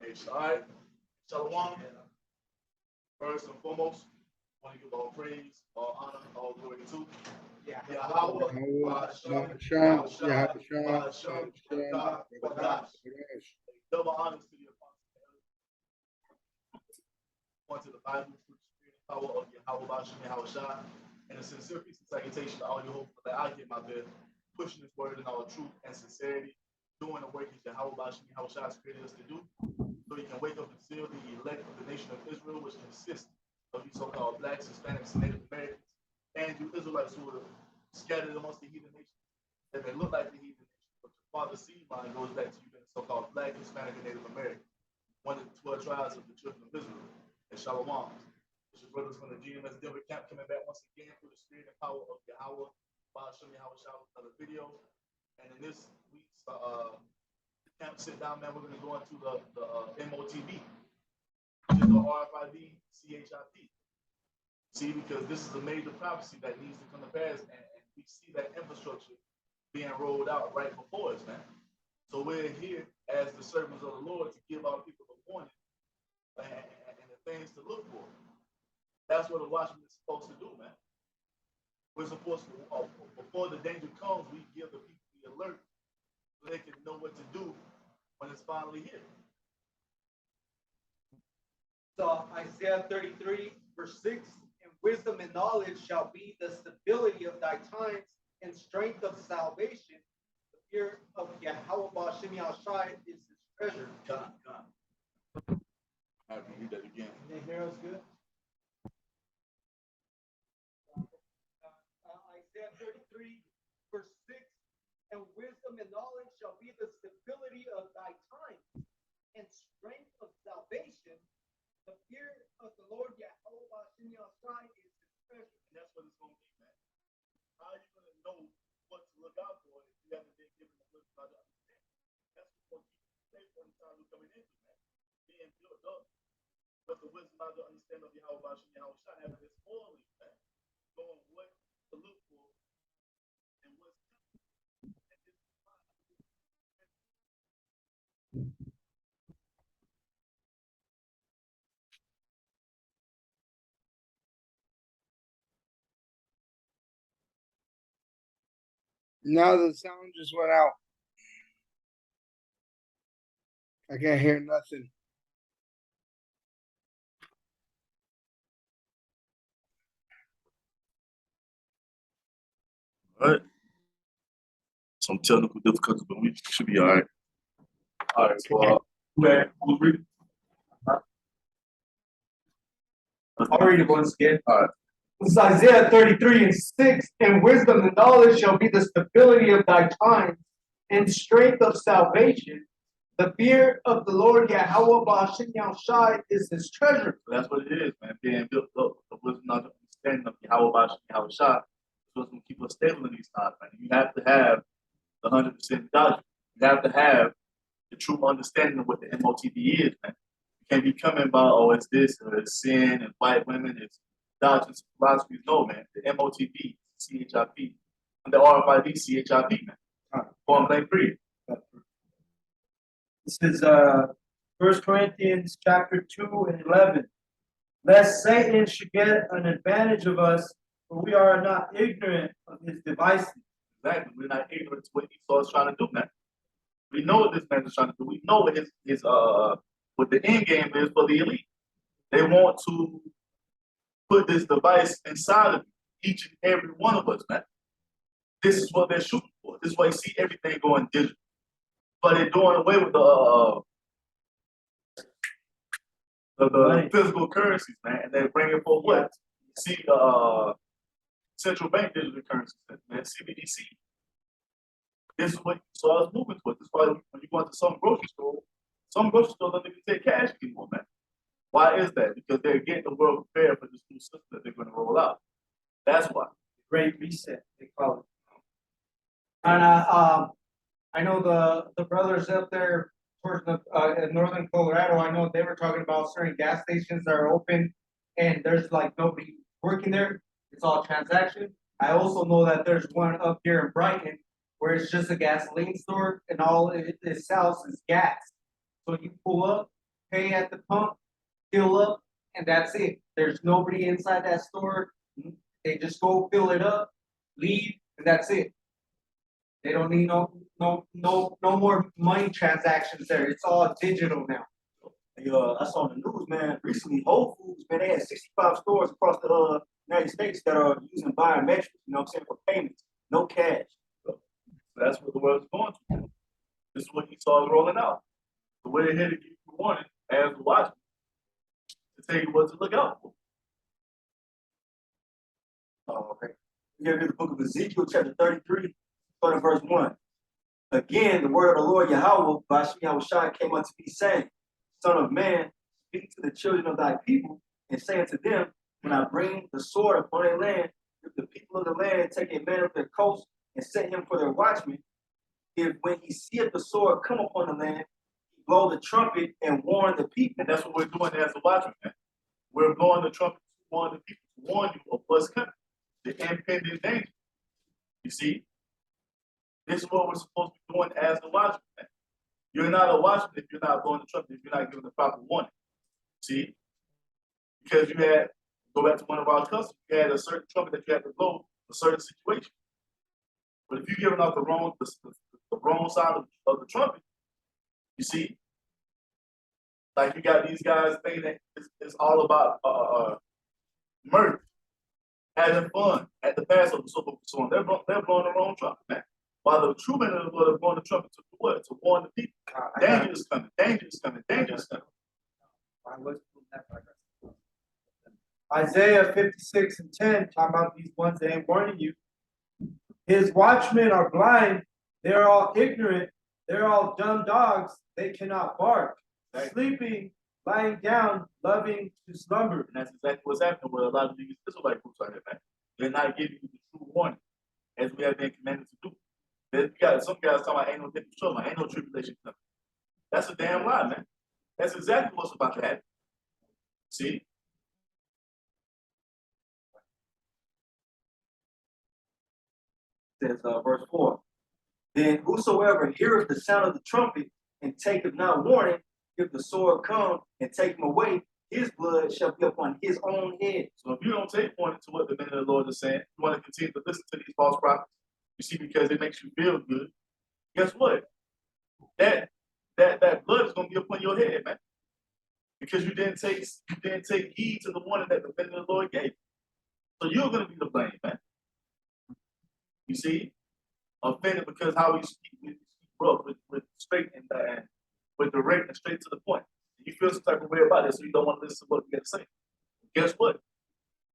All right. Shalom. First and foremost, I want to give all praise, all honor, all glory to Yahawah, bahasham, bahasham, qadash. Double honors to the apostle to the Bible through the spirit and power of Yahawashi, and a sincere peace and salutation to all you hope that I get my best, pushing this word in all truth and sincerity, doing the work that Yahawashi has created us to do, so you can wake up and seal the elect of the nation of Israel, which consists of these so-called blacks, Hispanics, and Native Americans, and you Israelites who are scattered amongst the heathen nations that may look like the heathen nations, but your father's seed line goes back to you being so-called black, Hispanic, and Native American, one of the 12 tribes of the children of Israel. And Shalom. This is brothers from the GMS Denver camp coming back once again through the spirit and power of Yahawah, bahasham, Yahawashi, another video. And in this week's camp sit down, man, we're going to go into the MOTB, which is the RFID CHIP. See, because this is a major prophecy that needs to come to pass, and we see that infrastructure being rolled out right before us, man. So we're here as the servants of the Lord to give our people a warning and the things to look for. That's what a watchman is supposed to do, man. We're supposed to, before the danger comes, we give the people the alert so they can know what to do when it's finally here. So Isaiah 33, verse 6, and wisdom and knowledge shall be the stability of thy times and strength of salvation. The fear of Yahawashi is his treasure. God. I can read that again. Can you hear us good? Isaiah 33, verse 6, and wisdom and knowledge shall be the stability of thy times and strength of salvation. The fear of the Lord Yahawashi is his treasure. And that's what it's going to be, man. How are you going to know what to look out for if you haven't been given the wisdom to understand? That's what's going to keep you safe when the time we're coming into, man. Being built up. But the wisdom out to understand of Yahawashi, having this morally, man. Knowing what to look for and what's coming. And this is fine. Now the sound just went out. I can't hear nothing. All right. Some technical difficulties, but we should be all right. All right, so who's reading? I'll read it once again. All right. This is Isaiah 33 and 6, and wisdom and knowledge shall be the stability of thy times and strength of salvation. The fear of the Lord Yahawashi is his treasure. So that's what it is, man. Being built up, the wisdom, not understanding of Yahawashi, is what's going to keep us stable in these times, man. You have to have the 100% doctrine. You have to have the true understanding of what the MOTB is, man. You can't be coming by, oh, it's this, or it's sin, and white women, it's doctrines, philosophies. No, man. The MOTB, CHIP, and the RFID, CHIP, man. Point blank period. This is 1 Corinthians chapter 2 and 11. Lest Satan should get an advantage of us, for we are not ignorant of his devices. Exactly. We're not ignorant to what Esau is trying to do, man. We know what this man is trying to do. We know what his what the end game is for the elite. They want to put this device inside of each and every one of us, man. This is what they're shooting for. This is why you see everything going digital. But they're doing away with the physical currencies, man, and they're bringing for what? See the central bank digital currencies, man, CBDC. This is what you saw us moving towards. This is why when you go into some grocery stores don't even take cash anymore, man. Why is that? Because they're getting the world prepared for this new system that they're going to roll out. That's why. Great reset, they call it. And I know the brothers up there towards the in northern Colorado, I know they were talking about certain gas stations that are open and there's like nobody working there. It's all transaction. I also know that there's one up here in Brighton where it's just a gasoline store and all it sells is gas. So you pull up pay at the pump, fill up, and that's it. There's nobody inside that store. They just go fill it up, leave, and that's it. They don't need no more money transactions there. It's all digital now. Hey, I saw in the news, man, recently Whole Foods, man, they had 65 stores across the United States that are using biometrics, you know what I'm saying, for payments, no cash. So that's what the world's going to. This is what he saw rolling out. So we're here to give you a warning as a watchman to tell you what to look out for. Oh, okay. Here in the book of Ezekiel, chapter 33, starting verse 1. Again, the word of the Lord YAHAWAH, bahasham Yahawashi, came unto me, saying, Son of man, speak to the children of thy people, and say unto them, when I bring the sword upon their land, if the people of the land take a man of their coast and set him for their watchman, if when he seeth the sword come upon the land, he blow the trumpet and warn the people. And that's what we're doing as a watchman. We're blowing the trumpet to warn the people, to warn you of what's coming, the impending danger. You see? This is what we're supposed to be doing as a watchman. You're not a watchman if you're not blowing the trumpet, if you're not giving the proper warning. See? Because you had, go back to one of our customs, you had a certain trumpet that you had to blow for a certain situation. But if you're giving out the wrong side of the trumpet, you see, like you got these guys thinking that it's all about mirth, having fun at the Passover, so on. They're blowing the wrong trumpet, man. While the true men of the Lord are blowing the trumpet to do what? To warn the people. Danger is coming, danger is coming, danger is coming. Isaiah 56:10, talking about these ones that ain't warning you. His watchmen are blind, they're all ignorant, they're all dumb dogs, they cannot bark. Right. Sleeping, lying down, loving to slumber. And that's exactly what's happening with a lot of these Israelite groups out here, man. They're not giving you the true warning as we have been commanded to do. You got some guys talking about ain't no different trouble, ain't no tribulation coming. That's a damn lie, man. That's exactly what's about to happen. See? Says verse 4. Then whosoever heareth the sound of the trumpet and taketh not warning, if the sword come and take him away, his blood shall be upon his own head. So if you don't take warning to what the men of the Lord is saying, you want to continue to listen to these false prophets, you see, because it makes you feel good. Guess what? That blood is going to be upon your head, man. Because you didn't take heed to the warning that the men of the Lord gave. So you're going to be the blame, man. You see, offended because how we speak with straight and with direct and straight to the point. You feel some type of way about it, so you don't want to listen to what we got to say. Guess what?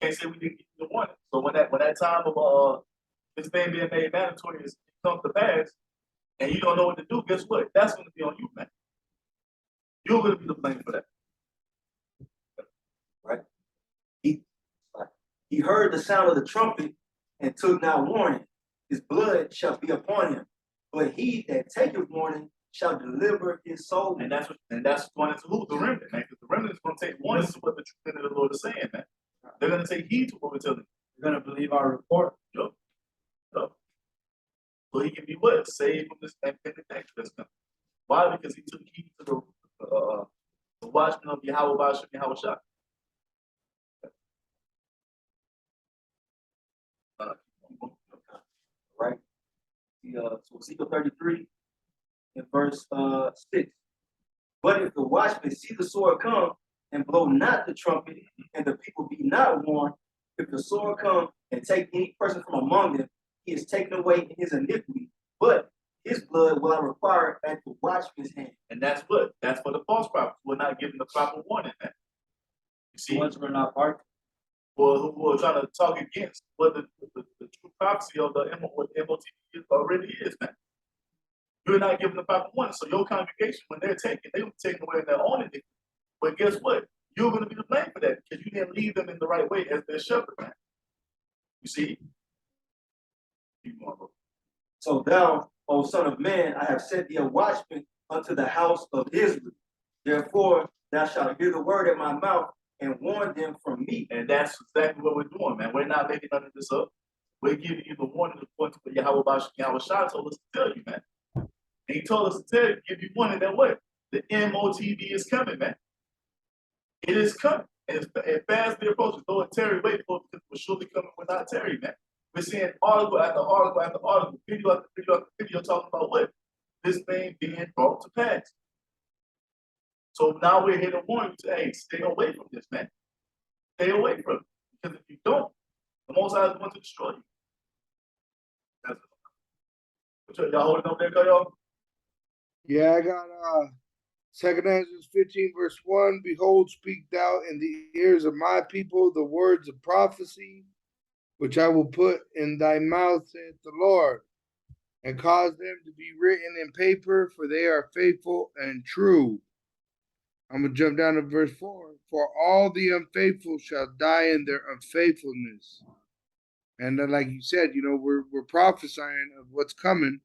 You can't say we didn't give you the warning. So when that time of this thing being made mandatory is comes to pass, and you don't know what to do, guess what? That's going to be on you, man. You're going to be the blame for that. Right? He heard the sound of the trumpet and took not warning. His blood shall be upon him. But he that taketh warning shall deliver his soul. And that's going to lose the remnant, man. Because the remnant is going to take warning to what the true men of the Lord is saying, man. They're going to take heed to what we're telling them. They're going to believe our report. Yep. So he can be what? Saved from this impending danger that's coming. Why? Because he took heed to the watchman of YAHAWAH, Yahawashi. Right? So Ezekiel 33 in verse 6. But if the watchman see the sword come and blow not the trumpet, and the people be not warned, if the sword come and take any person from among them, he is taken away in his iniquity, but his blood will I require at the watchman's hand. And that's for the false prophets. We're not giving the proper warning, man. You see? Ones who are not barking. Who are trying to talk against what the true prophecy of the MOT already is, man. You're not giving the proper warning. So your congregation, when they're taken, they will be taken away in their own iniquity. But guess what? You're going to be the blame for that because you didn't lead them in the right way as their shepherd, man. You see? So thou, O son of man, I have set thee a watchman unto the house of Israel. Therefore, thou shalt hear the word in my mouth and warn them from me. And that's exactly what we're doing, man. We're not making none of this up. We're giving you the warning according to what Yahawashi told us to tell you, man. And he told us to give you warning that way. The MOTV is coming, man. It is coming. And it's fastly approaching. Though it tarry, wait for it, because it will surely come without tarry, man. We're seeing article after article after article, video after video after video talking about what? This thing being brought to pass. So now we're here to warn you to, hey, stay away from this, man. Stay away from it. Because if you don't, the Most High is going to destroy you. That's it. Y'all holding up there, y'all? Yeah, I got 2 Ezra 15, verse 1. Behold, speak thou in the ears of my people the words of prophecy, which I will put in thy mouth, saith the Lord, and cause them to be written in paper, for they are faithful and true. I'm gonna jump down to verse 4. For all the unfaithful shall die in their unfaithfulness. And then, like you said, you know, we're prophesying of what's coming,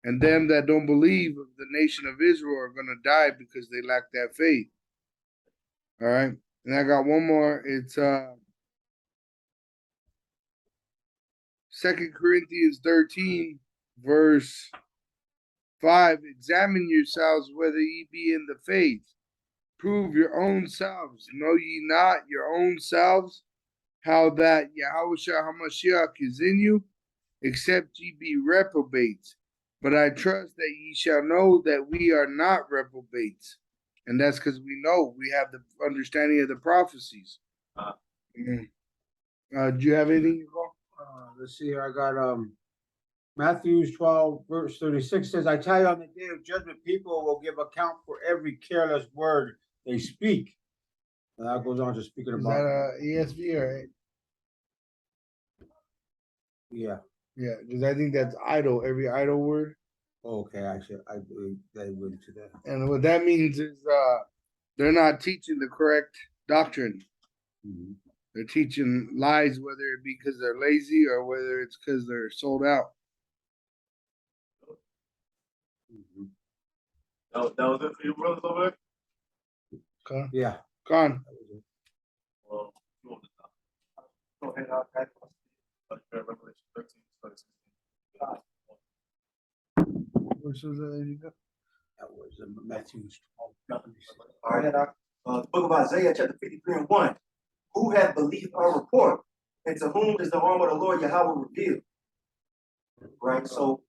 and them that don't believe of the nation of Israel are gonna die because they lack that faith. All right, and I got one more. It's 2 Corinthians 13, verse 5. Examine yourselves whether ye be in the faith. Prove your own selves. Know ye not your own selves how that Yahawashi HaMashiach is in you, except ye be reprobates. But I trust that ye shall know that we are not reprobates. And that's because we know we have the understanding of the prophecies. Do you have anything? Let's see here. I got Matthew 12, verse 36 says, I tell you, on the day of judgment, people will give account for every careless word they speak. And that goes on to speaking Is about that ESV, right? yeah. Yeah, because I think that's idle, every idle word. Okay, actually, I believe they went to that. And what that means is they're not teaching the correct doctrine. Mhm. They're teaching lies, whether it be because they're lazy or whether it's because they're sold out. Mhm. That was it for you brothers over there? Okay. Yeah. Con. Well, you want to stop. Go ahead, I'll pass it. Revelation 13, 36. Which was that? That was Matthew 12. All right. The book of Isaiah, chapter 53 and 1. Who hath believed our report? And to whom is the arm of the Lord Yahweh revealed? Right? So,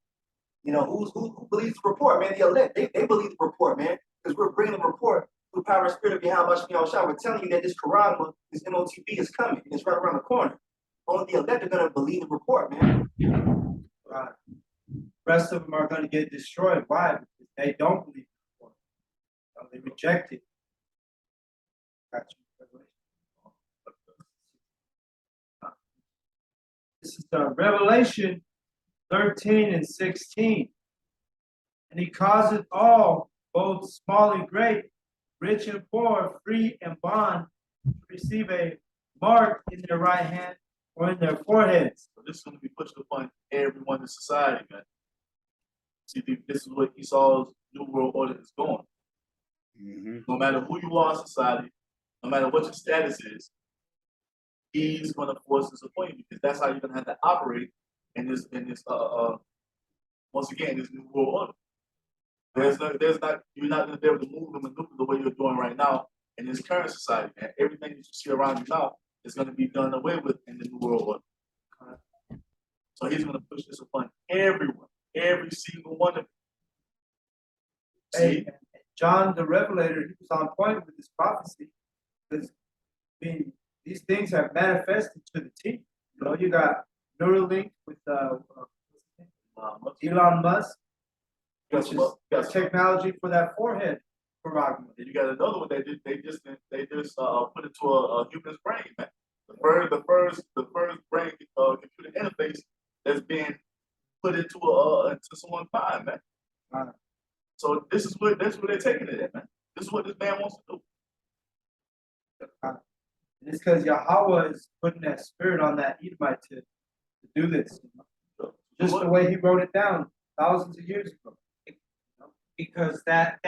you know, who believes the report, man? The elect, they believe the report, man. Because we're bringing the report through the power and spirit of Yahawashi. We're telling you that this Quran, this MOTB is coming. And it's right around the corner. Only the elect are going to believe the report, man. Right. Rest of them are going to get destroyed. Why? Because they don't believe the report. They reject it. Got you. This is Revelation 13 and 16. And he causeth all, both small and great, rich and poor, free and bond, to receive a mark in their right hand or in their foreheads. So this is going to be pushed upon everyone in society, man. See, this is what Esau's New World Order is going. Mm-hmm. No matter who you are in society, no matter what your status is, he's going to force this upon you because that's how you're going to have to operate in this once again, this New World Order. You're not going to be able to move and maneuver the way you're doing right now in this current society, man. Everything that you see around you now is going to be done away with in the New World Order. So he's going to push this upon everyone, every single one of them. Hey, John the Revelator, he was on point with this prophecy because these things have manifested to the T. You know, you got Neuralink with Elon Musk, which is technology for that forehead prerogative. And you got another one they just put into a human's brain, man. The first brain computer interface that's being put into someone's mind, man. So that's where they're taking it at, man. This is what this man wants to do. And it's because Yahweh is putting that spirit on that Edomite to do this. Just the way he wrote it down thousands of years ago. Because that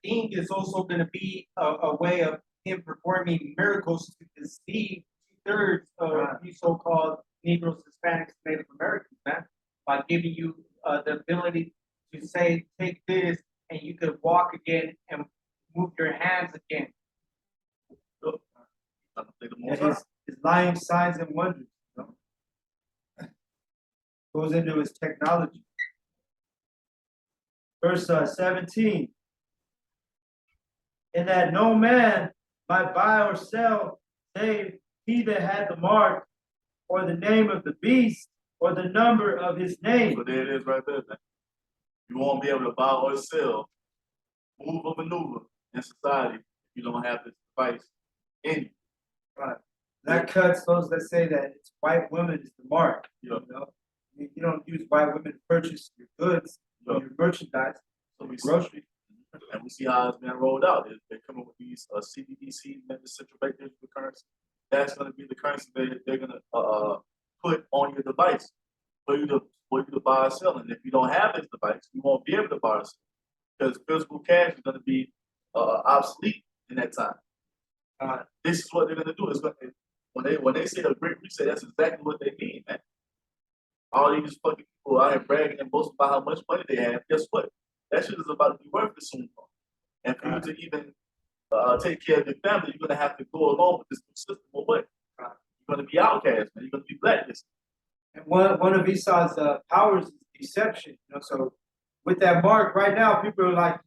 thing is also going to be a way of him performing miracles to deceive 2/3 of these so-called Negroes, Hispanics, Native Americans, man, by giving you the ability to say, take this and you could walk again and move your hands again. And his lying signs and wonders, you know, goes into his technology. Verse 17. And that no man might buy or sell, save he that had the mark, or the name of the beast, or the number of his name. So there it is right there, man. You won't be able to buy or sell, move or maneuver in society if you don't have this device in you. Right. That cuts those that say that it's white women is the mark. Yeah. You know, you don't use white women to purchase your goods, Yeah. your merchandise, So we groceries. and we see how it's been rolled out. They're coming with these CBDC, the central bank digital currency. That's going to be the currency they're going to put on your device for you to buy or sell. And if you don't have this device, you won't be able to buy or sell because physical cash is going to be obsolete in that time. This is what they're going to do. It's going to, when they say the Great Reset, that's exactly what they mean, man. All these fucking people out here bragging and boasting about how much money they have. Guess what? That shit is about to be worthless soon. And for you to even take care of your family, you're gonna have to go along with this new system or what? You're gonna be outcast, man. You're gonna be blacklisted. And one of Esau's powers is deception. You know, so with that mark right now, people are like,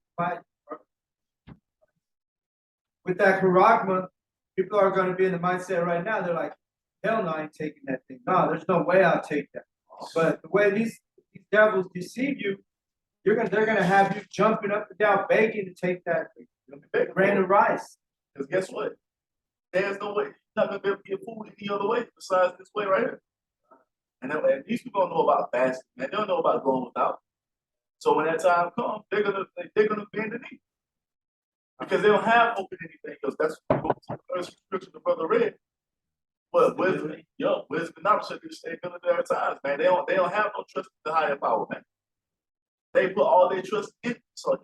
with that charagma, people are going to be in the mindset right now. They're like, hell no, I ain't taking that thing. No, there's no way I'll take that. But the way these devils deceive you, they're gonna have you jumping up and down, begging to take that grain of rice. Because guess what? There's no way. You're not gonna be able to get food any other way besides this way right here. And these people don't know about fasting, man. They don't know about going without. So when that time comes, they're gonna bend the knee. Because they don't have hope in anything else. That's what the first scripture the brother read. But wisdom and knowledge should be stability at their times, man. They don't have no trust in the higher power, man. They put all their trust in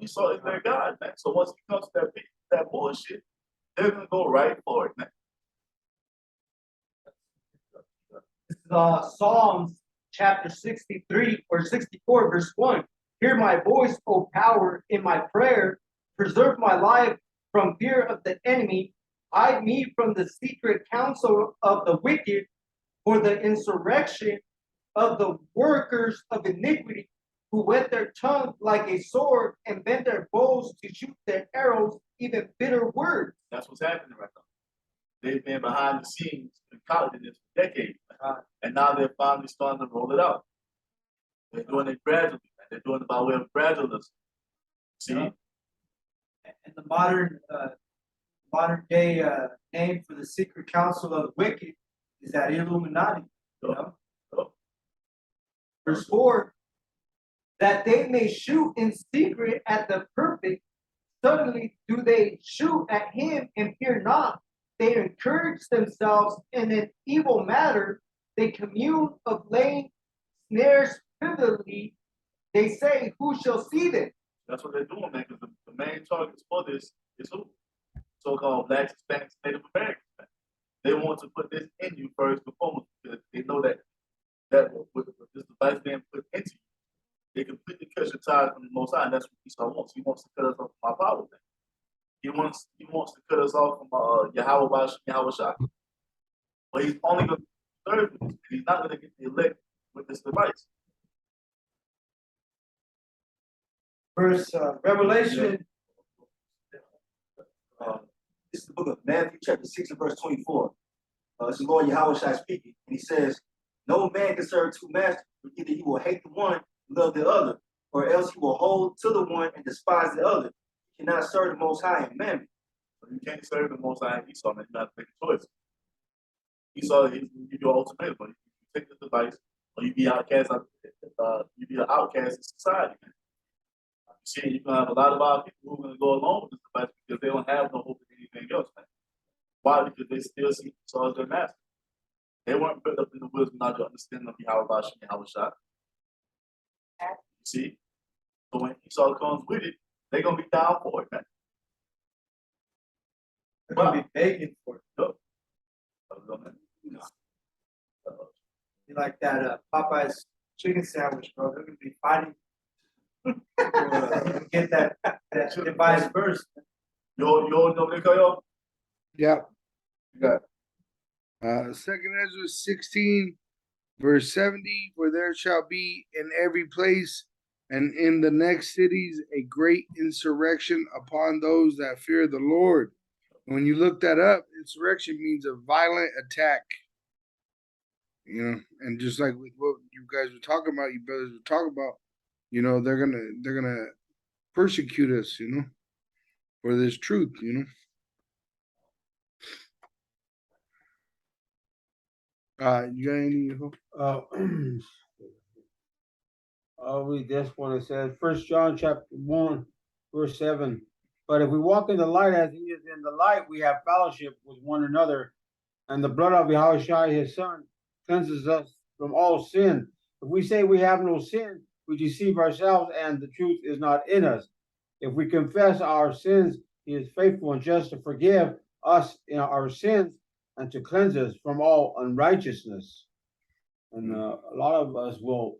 Esau is their God, man. So once it comes to that bullshit, they're gonna go right for it, man. This is Psalms chapter 63 or 64, verse 1. Hear my voice, O power, in my prayer. Preserve my life from fear of the enemy. Hide me from the secret counsel of the wicked, for the insurrection of the workers of iniquity, who whet their tongue like a sword and bend their bows to shoot their arrows, even bitter words. That's what's happening right now. They've been behind the scenes and counting this for decades, and now they're finally starting to roll it out. They're doing it gradually, man. They're doing it by way of gradualism. See? Yeah. And the modern day name for the secret council of the wicked is that Illuminati. You know? Verse 4, that they may shoot in secret at the perfect, suddenly do they shoot at him and fear not. They encourage themselves in an evil matter. They commune of laying snares privily. They say, who shall see them? That's what they're doing, man, because the main targets for this is who? So-called blacks, Hispanics, Native Americans, man. They want to put this in you first and foremost because they know that with this device being put into you, they completely cut your ties from the Most High, and that's what Esau wants. He wants to cut us off from our power, man. He wants to cut us off from YAHAWAH, Yahawashi. But he's only going to serve with this. He's not going to get the elect with this device. Verse Revelation. This is the book of Matthew, chapter 6, and verse 24. This is Lord Yahawashi speaking, and he says, no man can serve two masters, but either he will hate the one and love the other, or else he will hold to the one and despise the other. You cannot serve the Most High and Mammon. You can't serve the Most High and Esau, man. You have to make a choice. Esau, he give you an ultimatum. You take this device, or you be outcast. You be an outcast in society, man. You see, you're gonna have a lot of our people who are gonna go along with this device because they don't have no hope in anything else, man. Why? Because they still see Esau as their master. They weren't built up in the wisdom, not to understand of Yahawashi and Yahawashi. You see? So when Esau comes with it, they're gonna be down for it, man. They're gonna be begging for it. Yep. Like that Popeye's chicken sandwich, bro. They're gonna be fighting Get that device first. You all know what they call y'all? Yep. You got Second Ezra 16, verse 70, for there shall be in every place and in the next cities a great insurrection upon those that fear the Lord. When you look that up, insurrection means a violent attack. You know, and just like with what you guys were talking about, you brothers were talking about, you know, they're gonna persecute us, you know, for this truth, you know. You got any? I'll read this one. It says, 1 John chapter 1, verse 7. But if we walk in the light as he is in the light, we have fellowship with one another, and the blood of Yahawashi, his son, cleanses us from all sin. If we say we have no sin, we deceive ourselves, and the truth is not in us. If we confess our sins, he is faithful and just to forgive us in our sins and to cleanse us from all unrighteousness. And a lot of us will,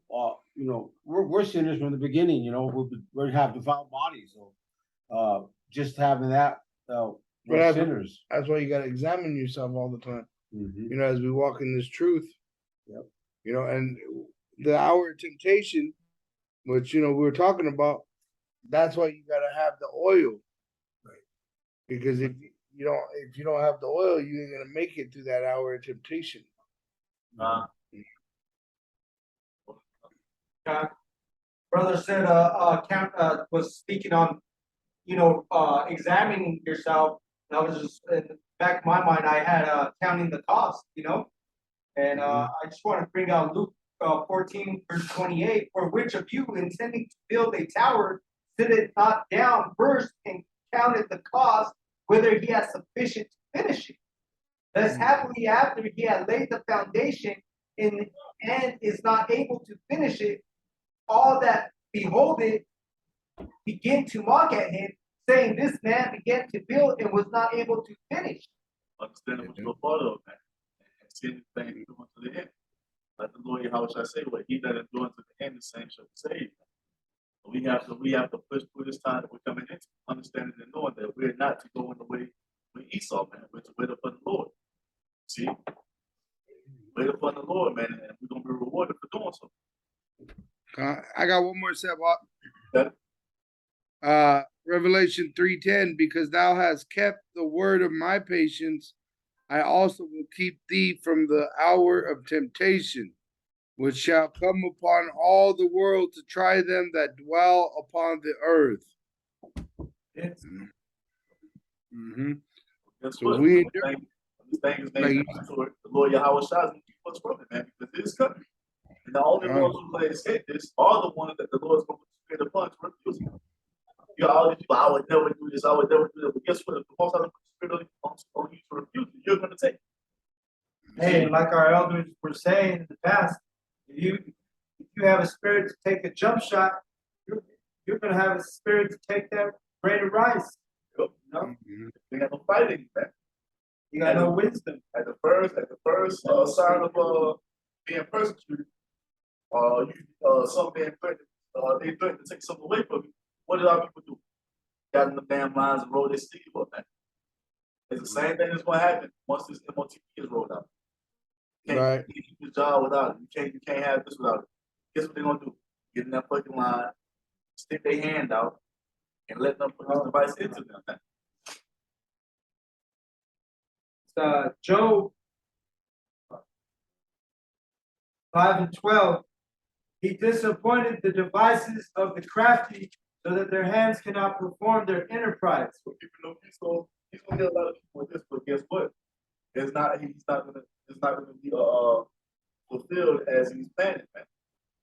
you know, we're sinners from the beginning. You know, we have defiled bodies. So just having that, we're sinners. That's why you got to examine yourself all the time. Mm-hmm. You know, as we walk in this truth. Yep. You know, and the hour of temptation, which you know we were talking about. That's why you got to have the oil, right? Because if you don't have the oil, you ain't gonna make it through that hour of temptation. Brother said, was speaking on, you know, examining yourself. And I was just, in the back of my mind, I had counting the cost, you know. And I just want to bring out Luke 14, verse 28. For which of you intending to build a tower, sitteth not down first and counted the cost, whether he has sufficient to finish it? Thus happily after he had laid the foundation and is not able to finish it, all that behold it begin to mock at him, saying, this man began to build and was not able to finish. understanding what you're a part of, man. And seeing the thing going to the end. Like the Lord Yahawashi say, what he that is doing to the end, the same shall be saved. We have to push through this time that we're coming into, understanding and knowing that we're not to go in the way with Esau, man. We're to wait upon the Lord. See? Wait upon the Lord, man, and we're gonna be rewarded for doing so. I got one more step up. Okay. Revelation 3:10, because thou hast kept the word of my patience, I also will keep thee from the hour of temptation, which shall come upon all the world to try them that dwell upon the earth. Yes. Mm-hmm. Guess So what? we This thing is named the Lord Yahawashi is gonna keep us from it, man, because it is coming. And the only ones who let escape this are the ones that the Lord's going to put the spirit upon to refuse it. You know, all these people, I would never do this, I would never do that. But guess what? If the most out of the spirit on you to refuse it, you're going to take it. Hey, like our elders were saying in the past, if you have a spirit to take a jump shot, you're going to have a spirit to take that grain of rice. You know? We got no fighting, man. You got no wisdom. At the first sign of being persecuted, some being threatened, they threatened to take something away from you. What did our people do? Got in the damn lines and rolled their sleeve up, man. It's the same thing that's going to happen once this MOTP is rolled out. You can't keep your job without it. You can't have this without it. Guess what they're going to do? Get in that fucking line, stick their hand out, and let them put this device into them, man. Job 5:12. He disappointed the devices of the crafty so that their hands cannot perform their enterprise. So people know he's gonna get a lot of people with this, but guess what? He's not gonna be fulfilled as he's planning, man.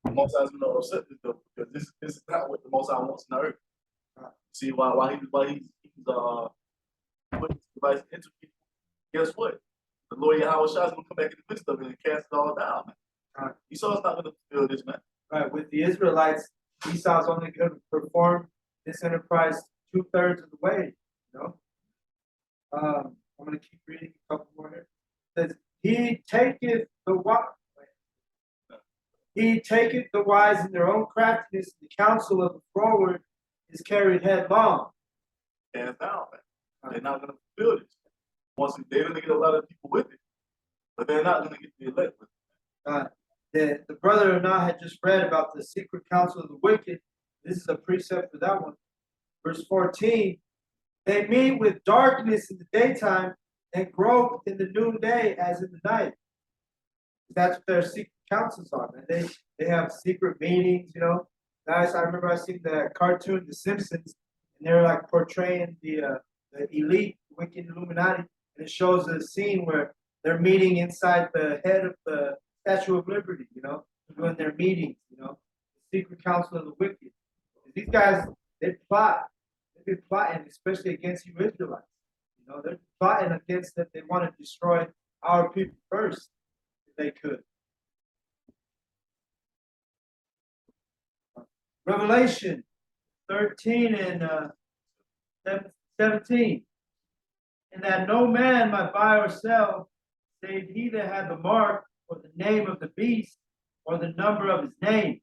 The Most High is gonna upset this though, because this is not what the Most High wants in the earth. See why he's putting this device into people. Guess what? The Lord Yahawashi is gonna come back in the midst of it and cast it all down, man. Esau's not gonna fulfill this, man. Right, with the Israelites, Esau's only going to perform this enterprise 2/3 of the way. You know, I'm going to keep reading a couple more here. It says, he taketh the He taketh the wise in their own craftiness, the counsel of the forward is carried headlong. Hands down, man. They're not going to fulfill this. Once they're going to get a lot of people with it, but they're not going to get the elect with it. The brother and I had just read about the secret counsel of the wicked. This is a precept for that one. Verse 14, they meet with darkness in the daytime and grope in the noonday as in the night. That's what their secret counsels are, man. They have secret meetings, you know. Guys, I remember I seen the cartoon The Simpsons, and they're like portraying the elite wicked Illuminati, and it shows a scene where they're meeting inside the head of the Statue of Liberty, you know, doing their meetings, you know, the secret counsel of the wicked. These guys, they plot. They've been plotting, especially against you Israelites. You know, they're plotting against that. They want to destroy our people first, if they could. Revelation 13 and 17. And that no man might buy or sell, save he that had the mark or the name of the beast or the number of his name.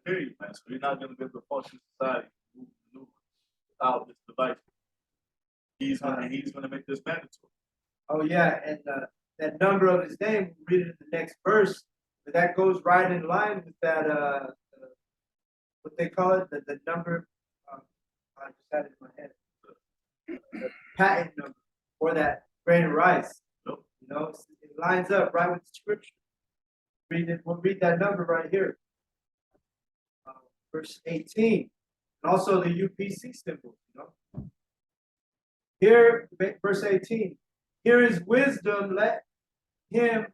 Period, man. So you're not going to be able to function in society without this device. He's going to make this mandatory. Oh yeah, and that number of his name, we'll read it in the next verse, but that goes right in line with that what they call it, the number. I just had it in my head. The patent number for that grain of rice. You know, it lines up right with the scripture. We'll read that number right here. Verse 18. And also the UPC symbol, you know. Here, verse 18. Here is wisdom, let him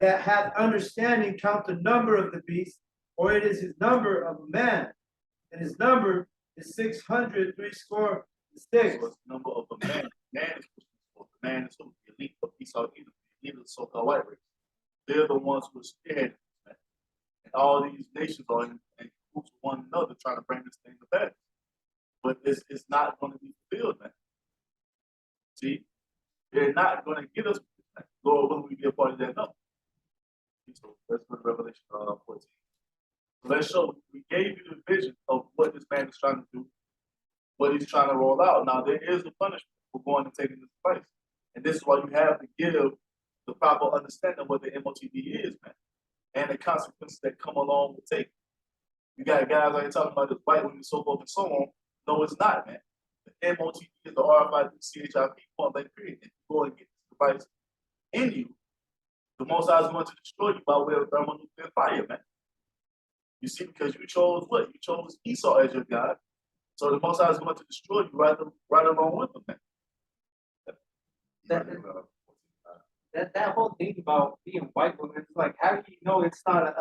that hath understanding count the number of the beast, or it is his number of a man, and his number is 600 threescore and six. So it's the number of a man. Man is the elite of Esau, either the so-called white race. They're the ones who are spearheading this, man. And all these nations are in groups with one another trying to bring this thing to pass. But it's not going to be fulfilled, man. See, they're not going to get us. Lord, when we be a part of that number. So let's go to Revelation 14. So let's show, we gave you the vision of what this man is trying to do, what he's trying to roll out. Now, there is a punishment for going and taking this place. And this is why you have to give the proper understanding of what the MOTD is, man, and the consequences that come along with taking. You got guys out here talking about this white women, so forth and so on. No, it's not, man. The MOTD is the RFID CHIP point blank period. If you go and get this device in you, the Most High is going to destroy you by way of thermonuclear fire, man. You see, because you chose what? You chose Esau as your God. So the Most High is going to destroy you right along with them, man. That whole thing about being white women, it's like, how do you know it's not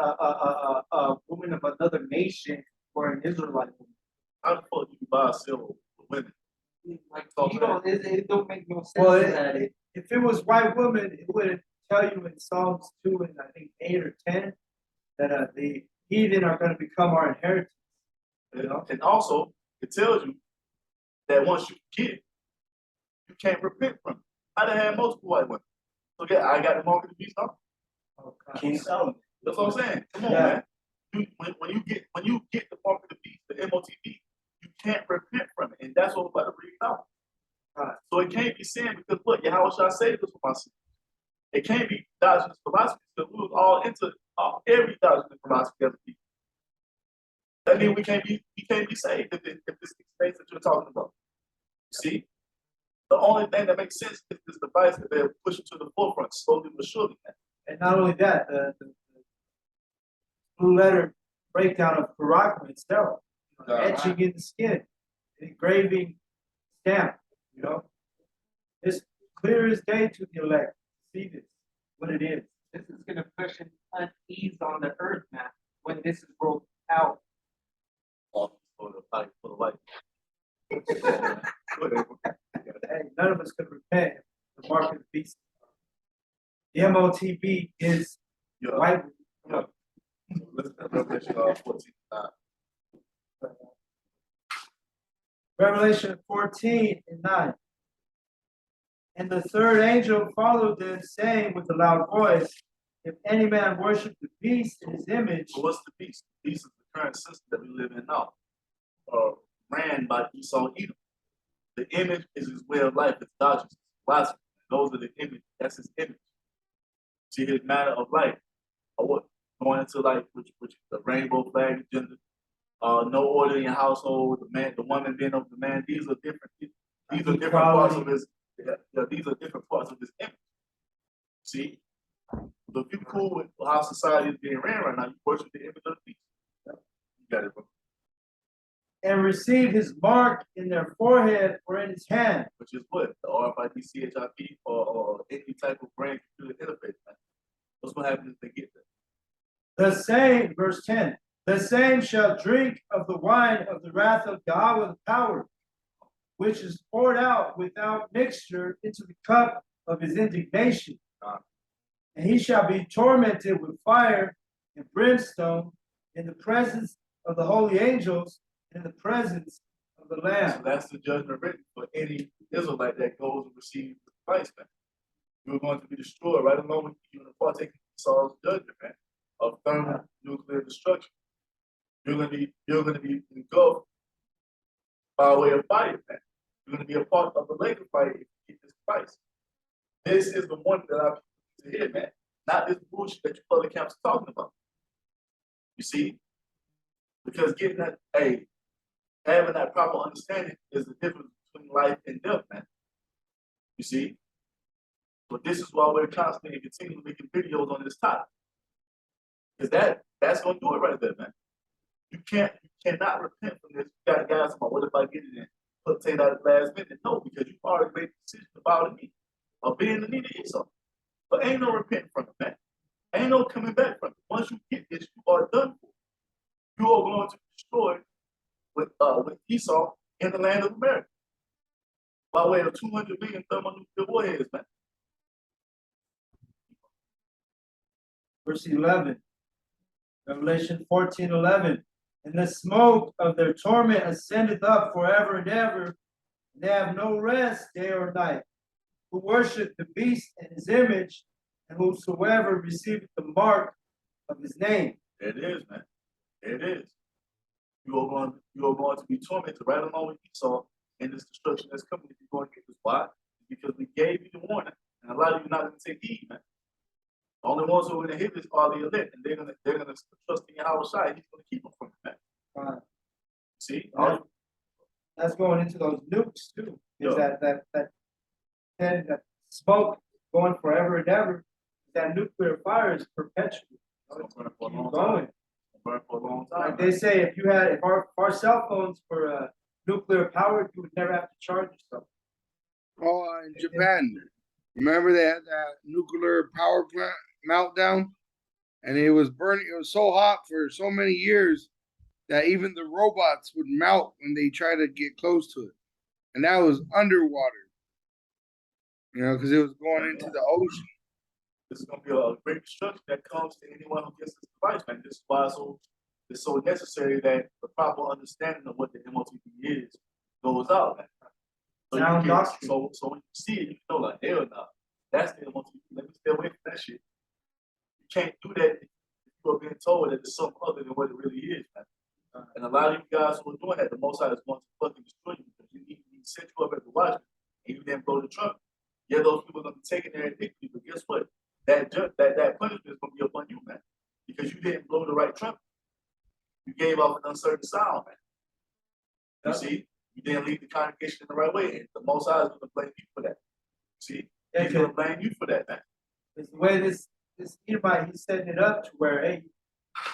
a woman of another nation or an Israelite woman? How the fuck do you buy a silver for women? Like, you know, it don't make no sense. Well, if it was white women, it would tell you in Psalms 2 and I think 8 or 10 that the heathen are going to become our inheritance. You know? And also, it tells you that once you get it, you can't repent from it. I done had multiple white women. So yeah, I got the mark of the beast on. Oh, King Solomon. That's what I'm saying. Come on, man. When you get the mark of the beast, the MOTB, you can't repent from it. And that's what we're about to read now. So it can't be sin because look, Yahawashi saved us from our sin. It can't be doctrine and philosophy because we was all into every doctrine and philosophy as a people. That means we can't be saved if this thing that you're talking about. See? The only thing that makes sense is this device that they're pushing to the forefront slowly but surely. And not only that, the blue letter breakdown of Barakah itself, etching in the skin, engraving stamp, you know. It's clear as day to the elect. See this, what it is. This is going to push an unease on the earth, man, when this is rolled out. For the fight for the light. Hey, none of us could repent the mark of the beast. The MOTB is white. Revelation 14. Revelation 14 and 9. And the third angel followed them, saying with a loud voice, if any man worship the beast in his image, So what's the beast? The beast is the current system that we live in now, ran by Esau Edom. The image is his way of life, it's doctrines, it's philosophy. Those are the image. That's his image. See his manner of life. Or what going into like which the rainbow flag agenda, no order in your household, the woman being over the man. These are different. These are different parts of his. Yeah, these are different parts of his image. See, but if you cool with how society is being ran right now, you worship the image of the beast. You got it, bro. and receive his mark in their forehead or in his hand. Which is what the RFID, CHIP, or any type of brain computer interface. Man. What's gonna happen if they get that? The same, verse 10, the same shall drink of the wine of the wrath of Yahweh the power, which is poured out without mixture into the cup of his indignation. And he shall be tormented with fire and brimstone in the presence of the holy angels and in the presence of the So Lamb. that's the judgment written for any Israelite that goes and receives Christ, man. You're going to be destroyed right along with you and partaking in Saul's judgment, man, of thermonuclear destruction. You're gonna be engulfed by way of fire, man. You're gonna be a part of the lake of fire if you get this Christ. This is the one that I to hear, man. Not this bullshit that you other camps are talking about. You see? Because getting that, having that proper understanding is the difference between life and death, man. You see? But this is why we're constantly continuing making videos on this topic. Because that's gonna do it right there, man. You cannot repent from this. You got guys about what if I get it in? Take that at the last minute. No, because you've already made the decision about me, of being the need of Esau. But ain't no repenting from it, man. Ain't no coming back from it. Once you get this, you are done for. You are going to be destroyed with Esau in the land of America. By way of 200 million thermonuclear warheads, man. Verse 11, Revelation 14:11. And the smoke of their torment ascendeth up forever and ever, and they have no rest day or night, who worship the beast and his image, and whosoever receiveth the mark of his name. There it is, man. There it is. You are going to be tormented right along with Esau in this destruction that's coming if you're going to get this. Why? Because we gave you the warning, and a lot of you not going to take heed, man. The only ones who are going to hit this are the elect, and they're gonna trust in Yahawashi. He's going to keep them from it, man. See, That's going into those nukes too. Is Yeah. that smoke going forever and ever? That nuclear fire is perpetual. it's gonna burn for a long Going. time. Burn for a long time. Like they say, if our cell phones were nuclear powered, you would never have to charge yourself. Oh, in Japan, remember they had that nuclear power plant meltdown, and it was burning. It was so hot for so many years that even the robots would melt when they try to get close to it, and that was underwater. You know, because it was going into the ocean. This is going to be a great destruction that comes to anyone who gets this device, man. This is why it's so necessary that the proper understanding of what the MOTP is goes out, man. So, Sound doctrine. so when you see it, you know, like, hell no, that's the MOTP. Let me stay away from that shit. You can't do that if you are being told that there's something other than what it really is, man. And a lot of you guys who are doing that, the Most High is going to fucking destroy you because he set you up as a watchman and you didn't blow the trumpet. Yeah, those people are going to be taking their iniquity, but guess what? That punishment is going to be upon you, man, because you didn't blow the right trumpet. You gave off an uncertain sound, man. You see, you didn't lead the congregation in the right way, and the Most High is going to blame you for that. See, he's going to blame you for that, man. It's the way this Edomite, he's setting it up to where, hey,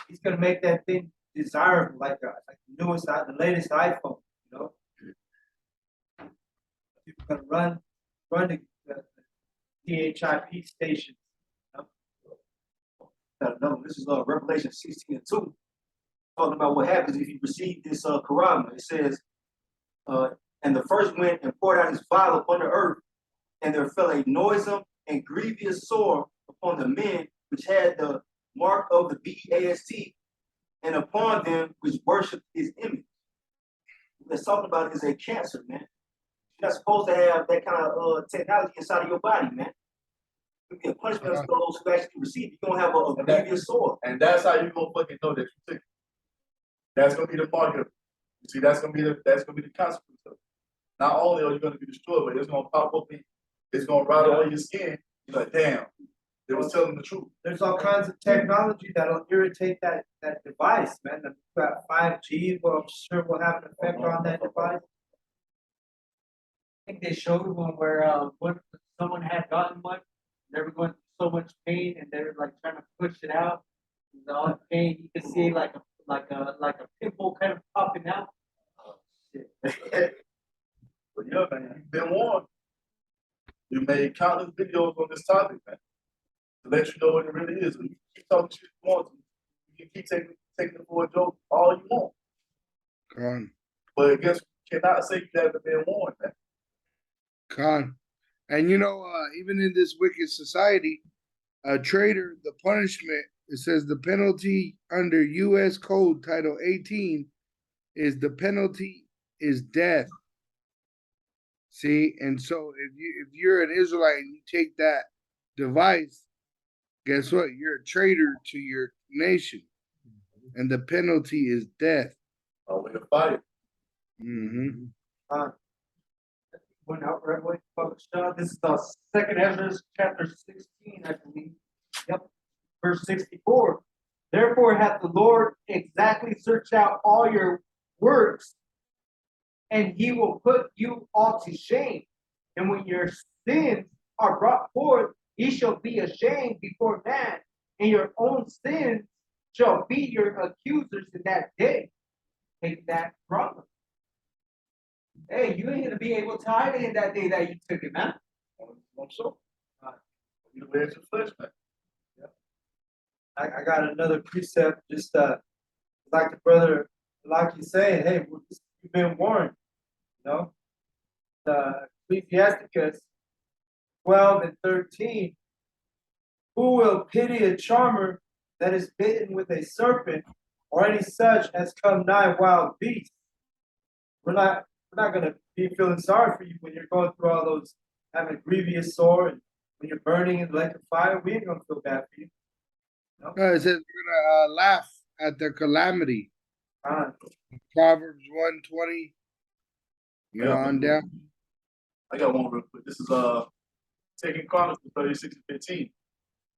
he's gonna make that thing desirable, like the latest iPhone, you know. People gonna run the CHIP station. This is Revelation 16:2, talking about what happens if you receive this Quran. It says, and the first went and poured out his vial upon the earth, and there fell a noisome and grievous sore upon the men which had the mark of the beast, and upon them which worshipped his image. What they're talking about is a cancer, man. You're not supposed to have that kind of technology inside of your body, man. It'll be a punishment of those who actually receive it. You're gonna have a grievous sword. And that's how you gonna fucking know that you took it. That's gonna be the mark of it. You see, that's gonna be the consequence of it. Not only are you gonna be destroyed, but it's gonna pop up in, it's gonna rot on your skin. You're like, damn, they was telling the truth. There's all kinds of technology that'll irritate that device, man. That 5G, well, I'm sure will have an effect on that device. I think they showed one where when someone had gotten one, they were going through so much pain and they were like trying to push it out. And all the pain, you could see like a pimple kind of popping out. But yeah, man, you've been warned. You made countless videos on this topic, man, to let you know what it really is. You can keep talking shit you want to. You can keep taking it for a joke all you want. Con. But I guess you cannot say you haven't been warned, man. Con. And you know, even in this wicked society, a traitor, the punishment, it says the penalty under U.S. Code Title 18 is the penalty is death. See, and so if you're an Israelite and you take that device, guess what? You're a traitor to your nation, and the penalty is death. Oh, we're gonna fight. Mm-hmm. Went out right away. This is the second Ezra chapter 16, I believe. Yep. Verse 64. Therefore hath the Lord exactly searched out all your works, and he will put you all to shame. And when your sins are brought forth, ye shall be ashamed before man, and your own sins shall be your accusers in that day. Take that from them. Hey, you ain't gonna be able to hide it in that day that you took it, man. I'm so. You wear your flesh, man. I got another precept, just like the brother, like you saying, hey, you've been warned, you know. Ecclesiasticus 12 and 13. Who will pity a charmer that is bitten with a serpent, or any such as come nigh wild beasts? We're not gonna be feeling sorry for you when you're going through all those, having a grievous sore, and when you're burning in the lake of fire. We ain't gonna feel bad for you. No, it says we're gonna laugh at their calamity. Proverbs 1:20. You know, on down. I got one real quick. This is taking Chronicles 36 and 15.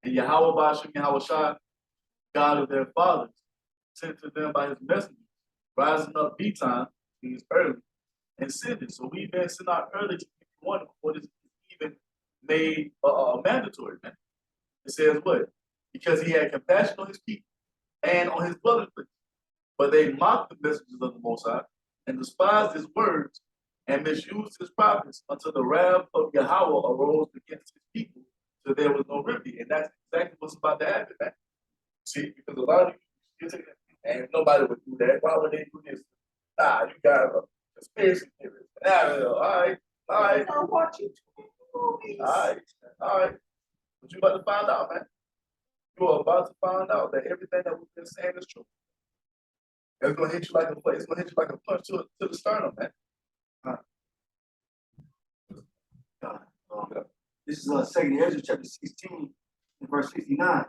And Yahawashi, bahasham Yahawashi, God of their fathers, sent to them by his messengers, rising up bedtime, means early, and sending. So we've been sent out early to keep one before this is even made mandatory, man. It says what? Because he had compassion on his people and on his dwelling place. But they mocked the messengers of the Most High and despised his words and misused his prophets until the wrath of Yahawah arose against his people, so there was no remedy. And that's exactly what's about to happen, man. See, because a lot of you and nobody would do that. Why would they do this? Nah, you got a conspiracy theorist. All right. I'm watching movies. All right. But you about to find out, man. You are about to find out that everything that we've been saying is true. It's gonna hit you like a punch to the sternum, man. This is 2 Ezra chapter 16 and verse 69. It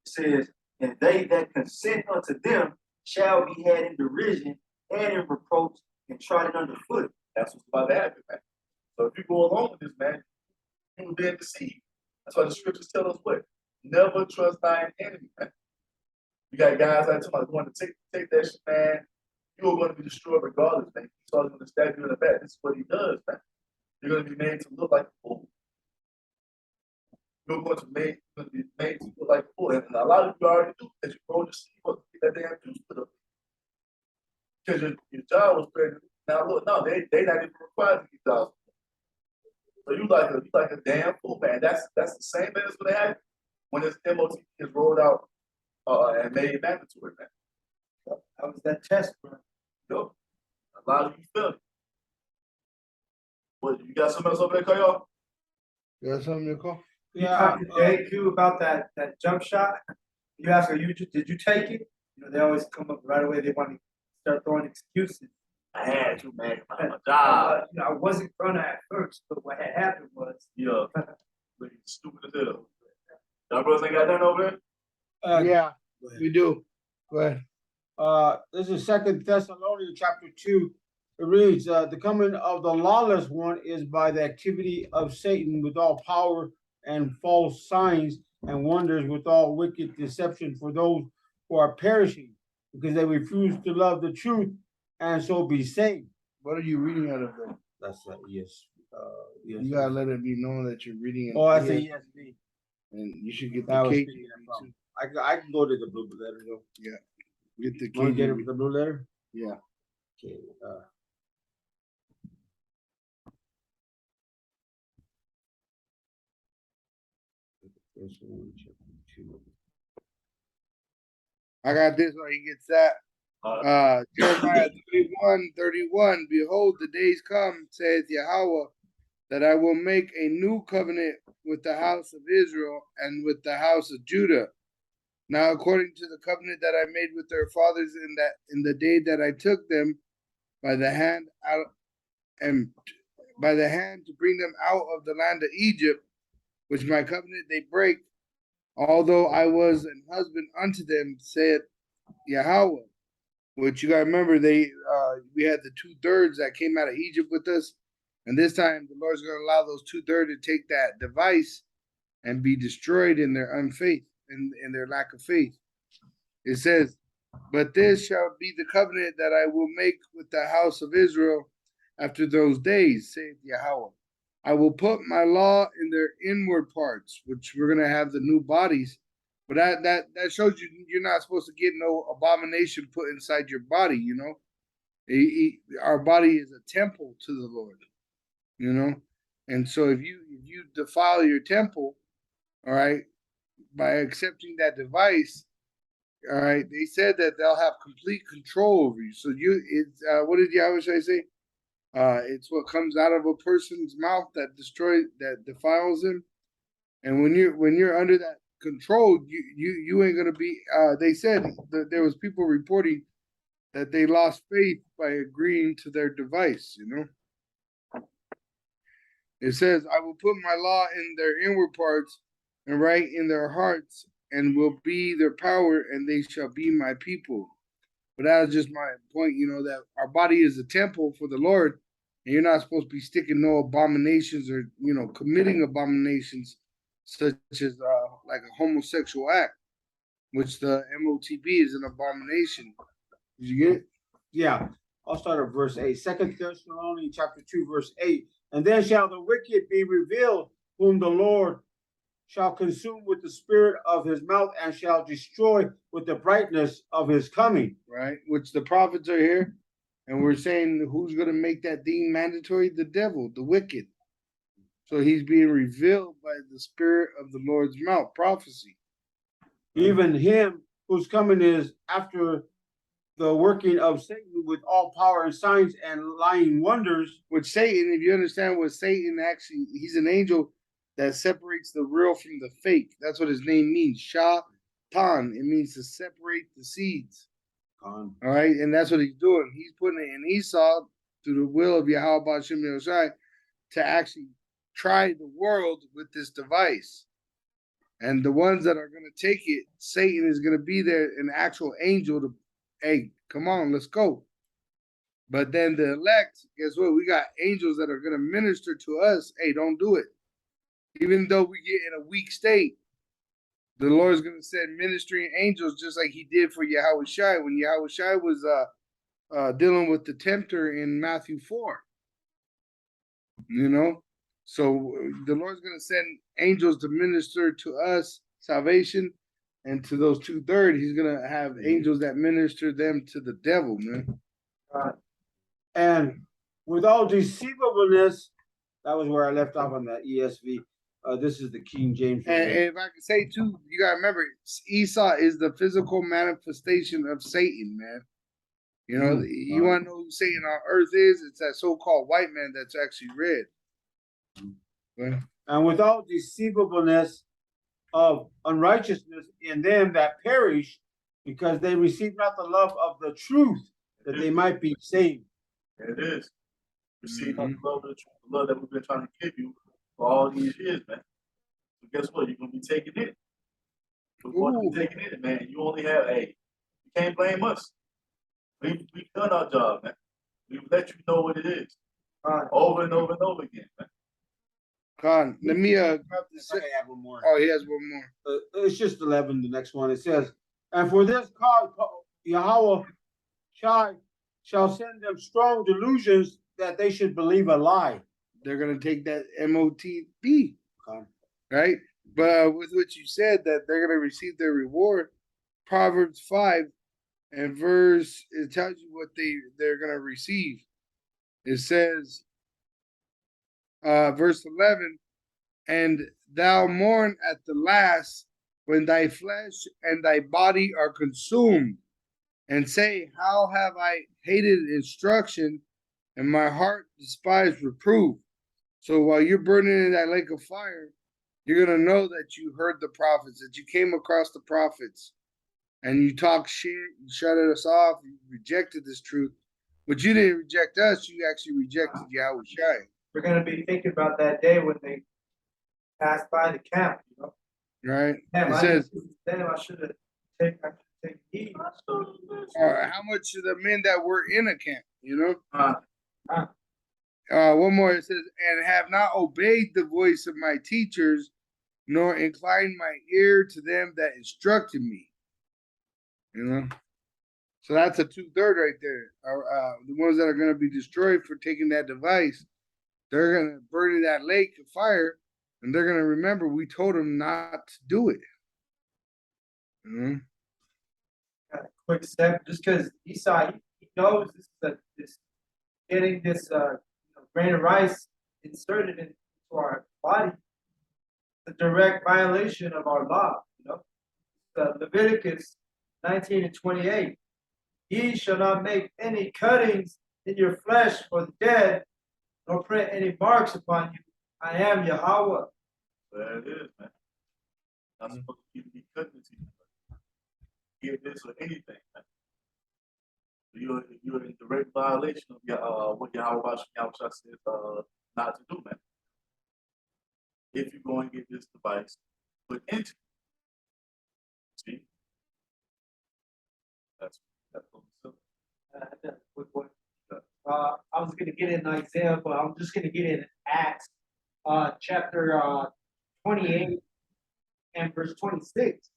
says, and they that consent unto them shall be had in derision and in reproach and trodden underfoot. That's what's about to happen, man. So if you go along with this, man, you will be deceived. That's why the scriptures tell us what? Never trust thine enemy, man. You got guys like somebody going to take that shit, man. You are going to be destroyed regardless, man. He's always going to stab you in the back. This is what he does, man. You're going to be made to look like a fool. You're going to be made to look like a fool. And a lot of you already do because you roll your sleeve up to get that damn juice put up. Because your job was pregnant. Now look, no, they not even required to get jobs. So you like a damn fool, man. That's the same thing that's going to happen when this MOT is rolled out and made mandatory, man. That was that test, bro. Yo, a lot of you feel it. What, you got something else over there, Kyle? You got something to call? Yeah, JQ about that jump shot. You ask her, did you take it? You know, they always come up right away. They want to start throwing excuses. I had to, man. My job. I wasn't gonna at first, but what had happened was, Yeah, stupid as hell. Y'all brothers ain't got nothing over there? Yeah, we do. Go ahead. This is Second Thessalonians chapter 2. It reads, the coming of the lawless one is by the activity of Satan with all power and false signs and wonders with all wicked deception for those who are perishing because they refuse to love the truth and so be saved. What are you reading out of there? That's yes. You gotta let it be known that you're reading. Oh, that's a ESV. And you should get the That was KJV speaking from. too. I can go to the blue letter though. Yeah, get the Want to get it KJV. with the blue letter? Yeah. Okay. First one, chapter 2. I got this one. He gets that. Jeremiah 31:31. Behold, the days come, saith Yahawah, that I will make a new covenant with the house of Israel and with the house of Judah. Now, according to the covenant that I made with their fathers in the day that I took them by the hand out and by the hand to bring them out of the land of Egypt, which my covenant they break, although I was an husband unto them, saith Yahawah. Which you gotta remember, we had the 2/3 that came out of Egypt with us, and this time the Lord's gonna allow those 2/3 to take that device and be destroyed in their unfaith, in their lack of faith. It says, "But this shall be the covenant that I will make with the house of Israel after those days," saith Yahawah. "I will put my law in their inward parts," which we're gonna have the new bodies. But that shows you're not supposed to get no abomination put inside your body, you know. Our body is a temple to the Lord, you know. And so if you defile your temple, all right, by accepting that device, all right, they said that they'll have complete control over you. So it's what did Yahawashi say? It's what comes out of a person's mouth that defiles him. And when you're under that control, you ain't gonna be. They said that there was people reporting that they lost faith by agreeing to their device. You know, it says, "I will put my law in their inward parts and write in their hearts, and will be their power, and they shall be my people." But that was just my point. You know that our body is a temple for the Lord, and you're not supposed to be sticking no abominations or committing abominations such as like a homosexual act, which the MOTB is an abomination. Did you get it? Yeah. I'll start at verse 8. Second Thessalonians chapter 2, verse 8. And then shall the wicked be revealed, whom the Lord shall consume with the spirit of his mouth and shall destroy with the brightness of his coming. Right, which the prophets are here, and we're saying who's going to make that thing mandatory? The devil, the wicked. So he's being revealed by the spirit of the Lord's mouth, prophecy. Even him whose coming is after the working of Satan with all power and signs and lying wonders. Which Satan, if you understand what Satan actually, he's an angel that separates the real from the fake. That's what his name means. Shatan. It means to separate the seeds. All right, and that's what he's doing. He's putting it in Esau through the will of Yahawah bahasham Yahawashi to actually try the world with this device. And the ones that are going to take it, Satan is going to be there, an actual angel to, hey, come on, let's go. But then the elect, guess what? We got angels that are going to minister to us. Hey, don't do it. Even though we get in a weak state, the Lord's going to send ministering angels just like he did for Yahawashi when Yahawashi was dealing with the tempter in Matthew 4. You know? So the Lord's going to send angels to minister to us salvation, and to those 2/3, he's going to have angels that minister them to the devil, man. And with all deceivableness, that was where I left off on that ESV. This is the King James. And if I can say too, you got to remember, Esau is the physical manifestation of Satan, man. You know, you want to know who Satan on earth is? It's that so-called white man that's actually red. And with all deceivableness of unrighteousness in them that perish, because they receive not the love of the truth, that they might be saved. There it is. Receive not the love of the truth, the love that we've been trying to give you for all these years, man. So guess what? You're gonna be taking it. But what Ooh. you taking in it, man, you only have you can't blame us. We've done our job, man. We've let you know what it is. Over and over and over again, man. Khan, let me grab this. I have one more. Oh, he has one more. It's just 11, the next one. It says, and for this cause, Yahweh shall send them strong delusions that they should believe a lie. They're gonna take that MOTB, right? But with what you said, that they're gonna receive their reward, Proverbs 5 and verse, it tells you what they're gonna receive. It says, verse 11, and thou mourn at the last when thy flesh and thy body are consumed, and say, how have I hated instruction, and my heart despised reproof. So while you're burning in that lake of fire, you're gonna know that you heard the prophets, that you came across the prophets, and you talk shit, you shut us off, you rejected this truth. But you didn't reject us, you actually rejected Yahawashi. We're gonna be thinking about that day when they pass by the camp, you know. Right? Damn, It says, I should have taken heed. how much of the men that were in a camp, you know? Uh, One more, it says, and have not obeyed the voice of my teachers, nor inclined my ear to them that instructed me. You know? So that's a 2/3 right there. The ones that are going to be destroyed for taking that device, they're going to burn in that lake of fire, and they're going to remember we told them not to do it. You know? Quick step, just because Esau, he knows this getting this grain of rice inserted into our body, the direct violation of our law. You know, Leviticus 19 and 28. Ye shall not make any cuttings in your flesh for the dead, nor print any marks upon you. I am Yahawah. There it is, man. Not supposed to be cutting it to you. Get this or anything, man. You're in direct violation of what Yahawashi says not to do, man. If you go and get this device put into see, that's what Quick one. I was gonna get in Isaiah, but I'm just gonna get in Acts, chapter 28 and verse 26,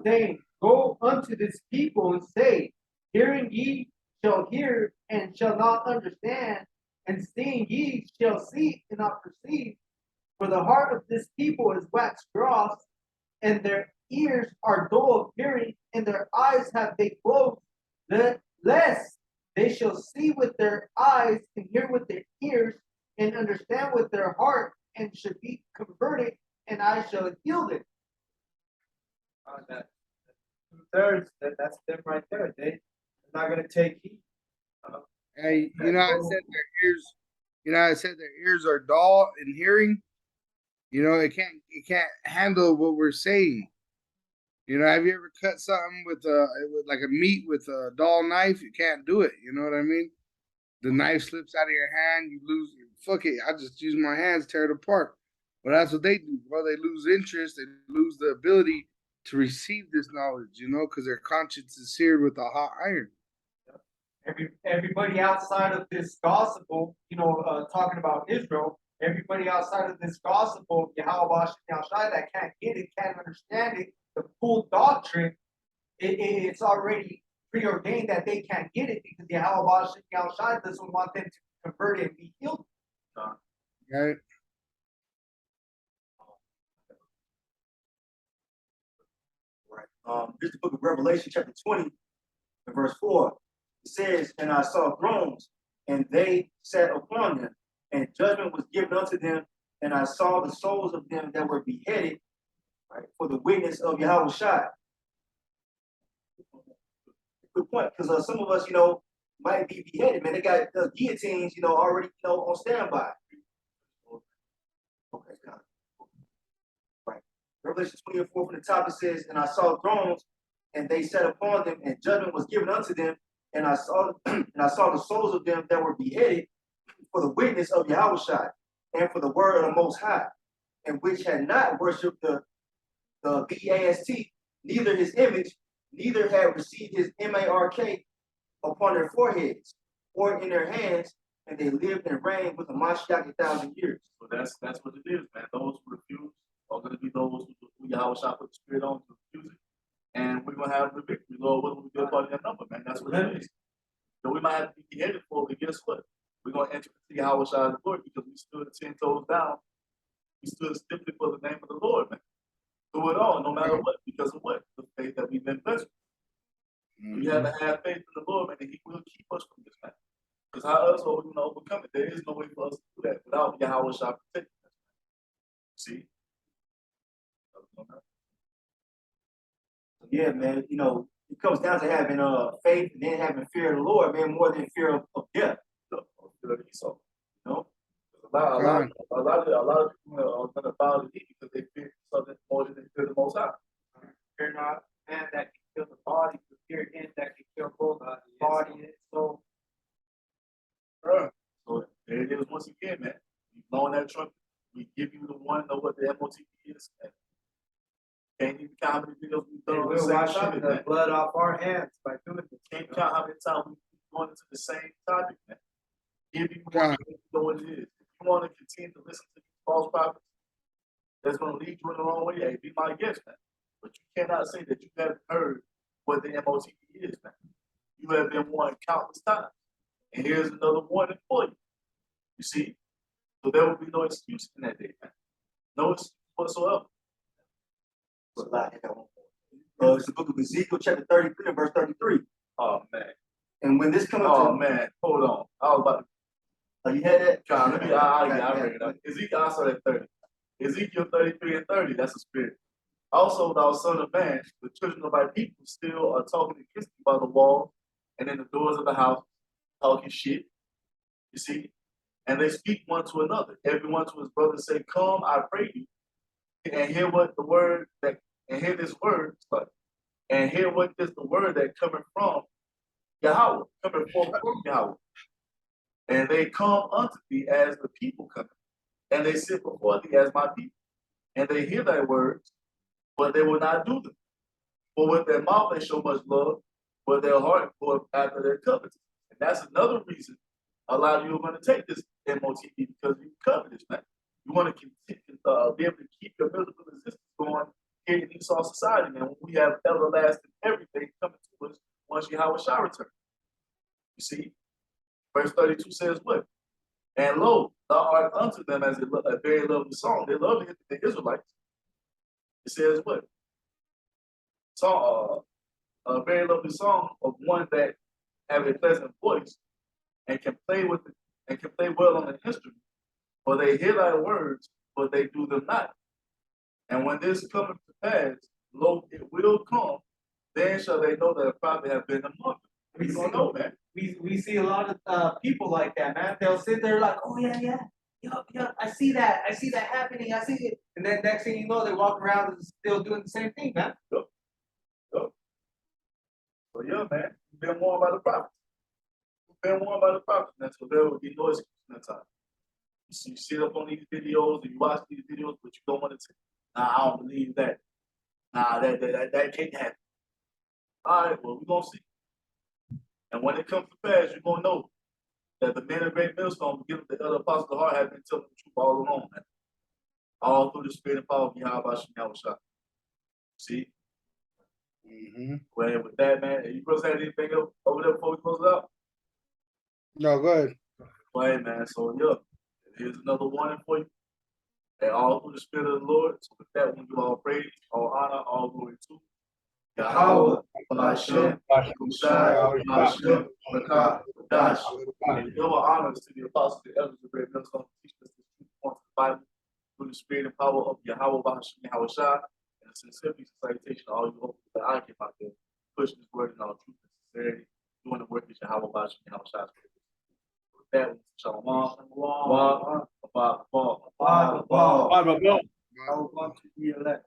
saying, "Go unto this people and say, hearing ye shall hear and shall not understand, and seeing ye shall see and not perceive. For the heart of this people is waxed gross, and their ears are dull of hearing, and their eyes have they closed, lest they shall see with their eyes and hear with their ears and understand with their heart and should be converted, and I shall heal them." That 2/3, that's them right there. They're not gonna take heed. Hey, you know, I said their ears are dull in hearing. You know, it can't handle what we're saying. You know, have you ever cut something with like a meat with a dull knife? You can't do it. You know what I mean? The knife slips out of your hand, you lose. Fuck it, I just use my hands, tear it apart. But that's what they do. Well, they lose interest, they lose the ability to receive this knowledge. You know, because their conscience is seared with a hot iron. Everybody outside of this gospel, you know, talking about Israel, everybody outside of this gospel, Yahawashi that can't get it, can't understand it, the full doctrine, it's already preordained that they can't get it because Yahawashi doesn't want them to convert it and be healed. Right? This is the book of Revelation, chapter 20, and verse 4. It says, and I saw thrones, and they sat upon them, and judgment was given unto them, and I saw the souls of them that were beheaded, right, for the witness of Yahawashi. Good point, because some of us, you know, might be beheaded, man. They got guillotines, you know, already, you know, on standby. Okay, got it. Right. Revelation 20 and 4 from the top, it says, and I saw thrones, and they sat upon them, and judgment was given unto them, and I saw the souls of them that were beheaded for the witness of Yahawashi and for the word of the Most High, and which had not worshipped the BAST neither his image, neither had received his mark upon their foreheads or in their hands, and they lived and reigned with the Mashiach 1,000 years. So that's what it is, man. Those who refuse are going to be those who Yahawashi put the spirit on to refuse it. And we're going to have the victory, Lord, whether we be a part of that number, man. That's what it is. So we might have to be beheaded for it, but guess what? We're going to enter into Yahawashi's glory because we stood 10 toes down. We stood stiffly for the name of the Lord, man. Do it all, no matter what, because of what? The faith that we've been blessed with. We have to have faith in the Lord, man, and He will keep us from this, man. Because how else are we going to overcome it? There is no way for us to do that without Yahawashi protecting us. See? Yeah, man, you know, it comes down to having faith and then having fear of the Lord, man, more than fear of death. So, you know? a lot of people are going to bow the knee because they fear something more than they fear the Most High. Fear not man that can kill the body, but fear him that can kill both the body and soul. So there it is once again, man. We blowing that trumpet. We give you the one know what the MOTP is. Man. Can't even count how many videos we've done on the We're same washing topic, the man. blood off our hands by doing this. Can't count how many times we've gone into the same topic, man. Give you one, you know what it is. If you want to continue to listen to these false prophets, that's going to lead you in the wrong way. Hey, be my guest, man. But you cannot say that you haven't heard what the MOTP is, man. You have been warned countless times. And here's another warning for you. You see? So there will be no excuse in that day, man. No excuse whatsoever. It's the book of Ezekiel, chapter 33 and verse 33. Oh, man. And when this comes Oh, man. Hold on. I was about to. Oh, you had that? God, let me, I bring it up. Ezekiel, I saw that 30. Ezekiel 33 and 30, that's a spirit. Also, thou son of man, the children of thy people still are talking against you by the wall and in the doors of the house, talking shit. You see? And they speak one to another. Everyone to his brother say, come, I pray you. And hear what the word that, and hear this word, and hear what is the word that coming from Yahawah, coming forth from Yahawah. And they come unto thee as the people coming, and they sit before thee as my people. And they hear thy words, but they will not do them. For with their mouth they show much love, but their heart goeth after their covetous. And that's another reason a lot of you are going to take this MOTP because you covetous, man. You want to continue, be able to keep your miserable existence going here in Esau society, man. When we have everlasting everything coming to us once Yahawashi returns. You see? Verse 32 says what? And lo, thou art unto them as a very lovely song. They love the Israelites. It says what? So, a very lovely song of one that have a pleasant voice and can play with it and can play well on an instrument. For they hear thy words, but they do them not. And when this cometh to pass, lo, it will come. Then shall they know that a prophet have been among them. We don't know, man. We see a lot of people like that, man. They'll sit there like, oh yeah, I see that happening, I see it. And then next thing you know, they walk around and still doing the same thing, man. So yeah, man, you've been warned by the prophets. You've been warned by the prophets, man. So there will be no excuse in that time. You sit up on these videos and you watch these videos, but you don't want to say, nah, I don't believe that. Nah, that can't happen. All right, well, we're going to see. And when it comes to pass, you're going to know that the men of great millstone, beginning with the elder apostle of the heart, have been telling the truth all along, man. All through the spirit and power of Yahawashi Yahawashi. See? Well, with that, man, you brothers had anything else over there before we close it out? No, go ahead. Well, hey, man, so yeah, here's another warning for you. And all through the spirit of the Lord. So with that, we give all praise, all honor, all glory to Yahawah, bahasham, bahasham, qadash. And double honors to the apostles, the elders, the great millstone, teach us the truth of the Bible through the spirit and power of Yahawaah, bahasham, Yahawashi, and a sincere piece of salutation to all you hope that I came out there, pushing this word in all truth and sincerity, doing the work that Yahawaah, bahasham, Yahawashi. With that, shalom, Bible, Bible, I would love to be elect.